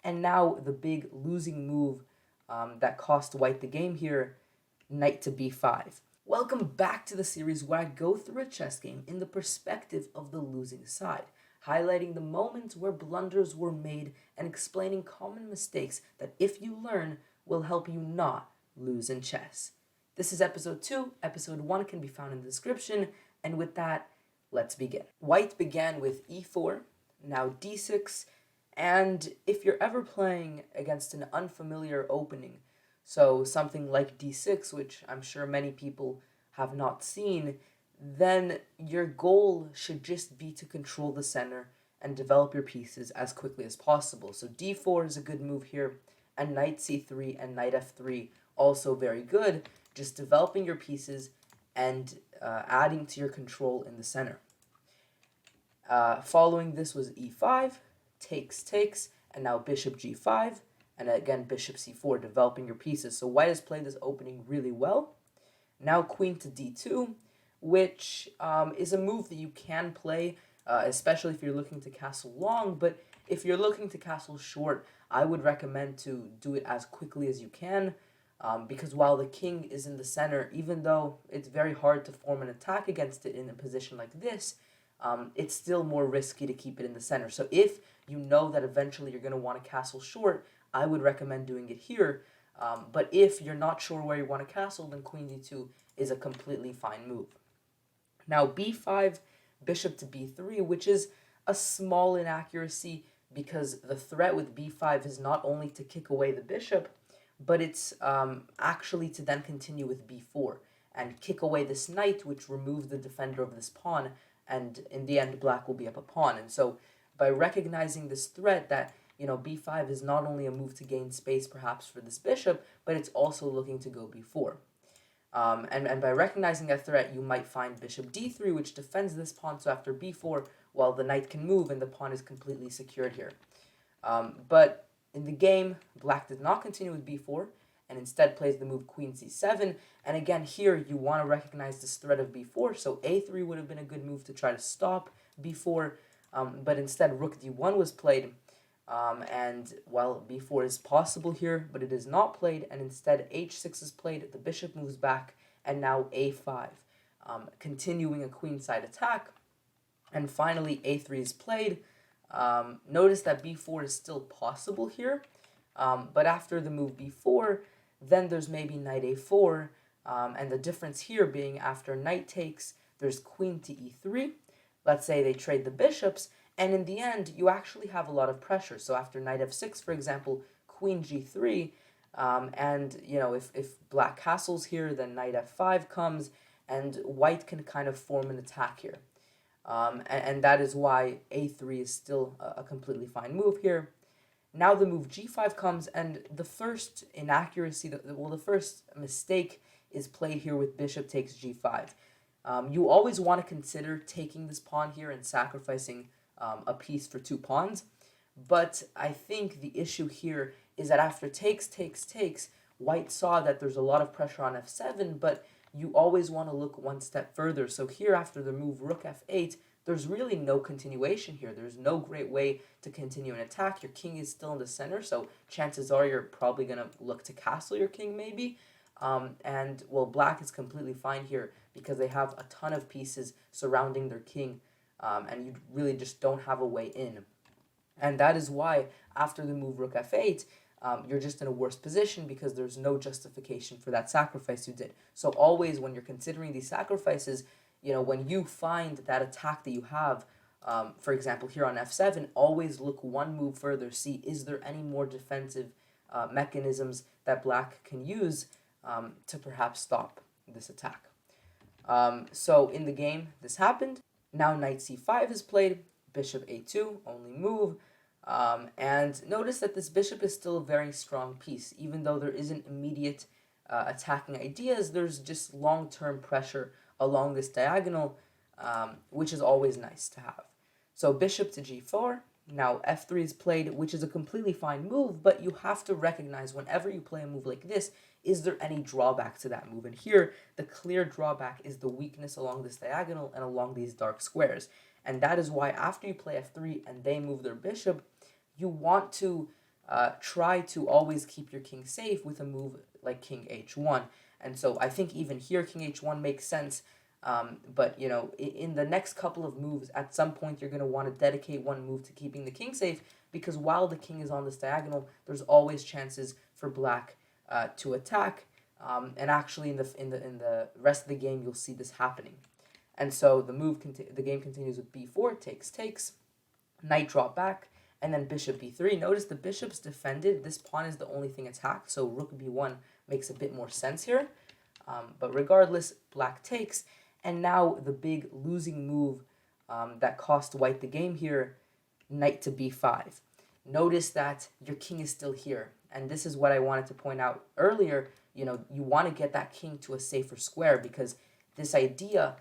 And now the big losing move that cost white the game here, knight to b5. Welcome back to the series where I go through a chess game in the perspective of the losing side, highlighting the moments where blunders were made and explaining common mistakes that, if you learn, will help you not lose in chess. This is episode 2. Episode 1 can be found in the description, and with that, let's begin. White began with e4, now d6, and if you're ever playing against an unfamiliar opening, so something like d6, which I'm sure many people have not seen, then your goal should just be to control the center and develop your pieces as quickly as possible. So d4 is a good move here, and knight c3 and knight f3 also very good, just developing your pieces and adding to your control in the center. Following this was e5, takes, and now bishop g5, and again bishop c4, developing your pieces. So white has played this opening really well. Now queen to d2, which is a move that you can play, especially if you're looking to castle long, but if you're looking to castle short, I would recommend to do it as quickly as you can, because while the king is in the center, even though it's very hard to form an attack against it in a position like this, it's still more risky to keep it in the center. So if you know that eventually you're going to want to castle short, I would recommend doing it here. But if you're not sure where you want to castle, then queen d2 is a completely fine move. Now b5, bishop to b3, which is a small inaccuracy because the threat with b5 is not only to kick away the bishop, but it's actually to then continue with b4 and kick away this knight, which removes the defender of this pawn, and in the end black will be up a pawn. And so by recognizing this threat that b5 is not only a move to gain space perhaps for this bishop, but it's also looking to go b4. And by recognizing that threat, you might find bishop d3, which defends this pawn, so after b4, well, the knight can move and the pawn is completely secured here. But in the game, black did not continue with b4, and instead plays the move queen c7, and again here you want to recognize this threat of b4, so a3 would have been a good move to try to stop b4, but instead rook d1 was played, and well, b4 is possible here, but it is not played, and instead h6 is played, the bishop moves back, and now a5, continuing a queenside attack, and finally a3 is played. Notice that b4 is still possible here, but after the move b4, then there's maybe knight a4, and the difference here being after knight takes, there's queen to e3. Let's say they trade the bishops, and in the end, you actually have a lot of pressure. So after knight f6, for example, queen g3, and if black castles here, then knight f5 comes, and white can kind of form an attack here. And that is why a3 is still a completely fine move here. Now the move g5 comes, and the first inaccuracy, the first mistake is played here with bishop takes g5. You always want to consider taking this pawn here and sacrificing a piece for 2 pawns, but I think the issue here is that after takes, white saw that there's a lot of pressure on f7, but you always want to look one step further. So here after the move rook f8, there's really no continuation here. There's no great way to continue an attack. Your king is still in the center, so chances are you're probably going to look to castle your king maybe. And, well, black is completely fine here because they have a ton of pieces surrounding their king, and you really just don't have a way in. And that is why after the move rook f8, you're just in a worse position because there's no justification for that sacrifice you did. So always when you're considering these sacrifices, when you find that attack that you have, for example, here on f7, always look one move further, see is there any more defensive mechanisms that black can use to perhaps stop this attack. So in the game, this happened. Now knight c5 is played, bishop a2, only move, and notice that this bishop is still a very strong piece. Even though there isn't immediate attacking ideas, there's just long-term pressure along this diagonal, which is always nice to have. So bishop to g4, now f3 is played, which is a completely fine move, but you have to recognize whenever you play a move like this, is there any drawback to that move? And here, the clear drawback is the weakness along this diagonal and along these dark squares. And that is why after you play f3 and they move their bishop, you want to try to always keep your king safe with a move like king h1. And so I think even here king h1 makes sense. But, you know, in the next couple of moves, at some point you're going to want to dedicate one move to keeping the king safe, because while the king is on this diagonal, there's always chances for black to attack. And actually, in the rest of the game, you'll see this happening. And so the game continues with b4, takes, knight drop back, and then bishop b3. Notice the bishop's defended. This pawn is the only thing attacked, so rook b1 makes a bit more sense here. But regardless, black takes, and now the big losing move that cost white the game here, knight to b5. Notice that your king is still here, and this is what I wanted to point out earlier. You know, you want to get that king to a safer square, because this idea,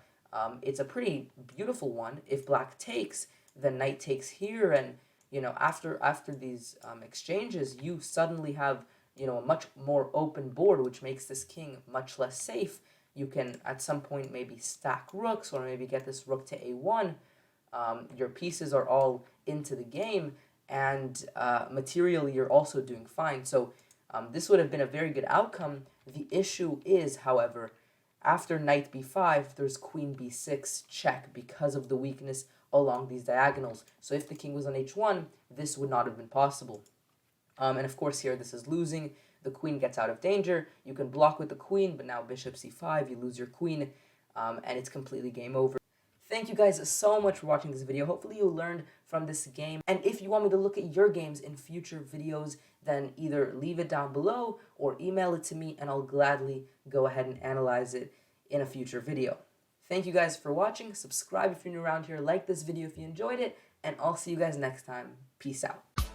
it's a pretty beautiful one. If black takes, the knight takes here, and you know, after these exchanges, you suddenly have, you know, a much more open board, which makes this king much less safe. You can at some point maybe stack rooks, or maybe get this rook to a1. Your pieces are all into the game, and materially you're also doing fine. So this would have been a very good outcome. The issue is, however, after knight b5, there's queen b6 check because of the weakness along these diagonals. So if the king was on h1, this would not have been possible. And of course here this is losing. The queen gets out of danger. You can block with the queen, but now bishop c5, you lose your queen, and it's completely game over. Thank you guys so much for watching this video. Hopefully you learned from this game. And if you want me to look at your games in future videos, then either leave it down below or email it to me, and I'll gladly go ahead and analyze it in a future video. Thank you guys for watching. Subscribe if you're new around here. Like this video if you enjoyed it, and I'll see you guys next time. Peace out.